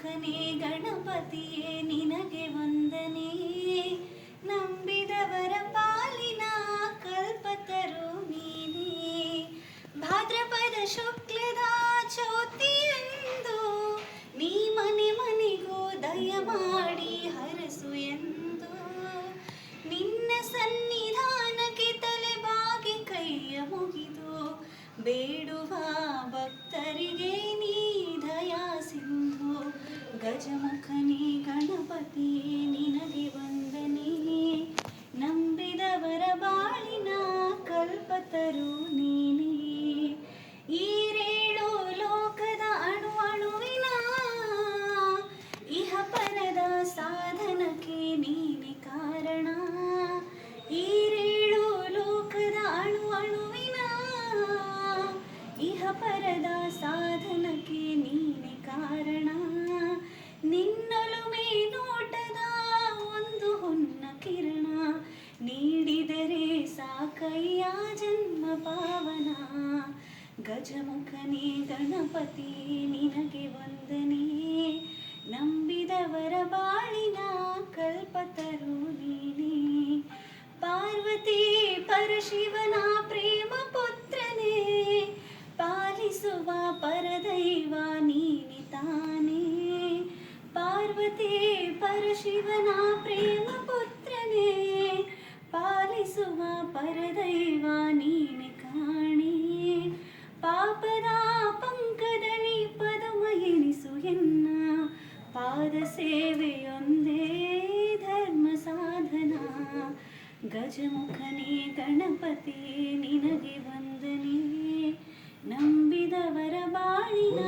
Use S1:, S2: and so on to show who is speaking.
S1: ಗಜಮುಖನೇ ಗಣಪತಿಯೇ ನಿನಗೆ ವಂದನೆ. ನಂಬಿದವರ ಪಾಲಿನ ಕಲ್ಪತರು ನೀನೇ. ಭಾದ್ರಪದ ಶುಕ್ಲದ ಚೌತಿಯಂದು ನೀ ಮನೆ ಮನೆಗೂ ದಯ ಮಾಡಿ ಹರಸು ಎಂದು. ನಿನ್ನ ಸನ್ನಿಧಾನಕ್ಕೆ ತಲೆಬಾಗಿ ಕೈಯ ಮುಗಿದು ಬೇಡುವ ಭಕ್ತರಿಗೆ ನೀ ದಯಾ ಸಿಂಧು. ಗಜಮುಖನೇ ಗಣಪತಿಯೇ ನಿನಗೆ ವಂದನೆ. ನಂಬಿದವರ ಬಾಳಿನ ಕಲ್ಪತರು ನೀನೇ. ಈರೇಳು ಲೋಕದ ಅಣು ಅಣುವಿನ ಇಹ ಪರದ ಸಾಧನಕ್ಕೆ ನೀನೆ ಕಾರಣ. ಈರೇಳು ಲೋಕದ ಅಣು ಅಣುವಿನ ಇಹ ಪರದ ಸಾಧನಕ್ಕೆ ನೀನೆ ಕಾರಣ. ನಿನ್ನೊಲುಮೆ ನೋಟದ ಒಂದು ಹೊನ್ನ ಕಿರಣ ನೀಡಿದರೆ ಸಾಕಯ್ಯ ಜನ್ಮ ಪಾವನ. ಗಜಮುಖನೇ ಗಣಪತಿ ನಿನಗೆ ವಂದನೆ. ನಂಬಿದವರ ಬಾಳಿನ ಕಲ್ಪತರು ನೀನೇ. ಪಾರ್ವತಿ ಪರಶಿವನ ಪ್ರೇಮ ಪುತ್ರನೇ, ಪಾಲಿಸುವ ಪರದೈವ ನೀನೆ ತಾನೇ. ಪಾರ್ವತಿ ಪರಶಿವನ ಪ್ರೇಮ ಪುತ್ರನೇ, ಪಾಲಿಸುವ ಪರದೈವ ನೀನೆ ಕಾಣೆ. ಪಾಪದ ಪಂಕದಲ್ಲಿ ಪದಮ ಎನಿಸು ಎನ್ನ, ಪಾದ ಸೇವೆಯೊಂದೇ ಧರ್ಮ ಸಾಧನ. ಗಜಮುಖನೇ ಗಣಪತಿ ನಿನಗೆ ವಂದನೆ. ನಂಬಿದವರ ಬಾಳಿನ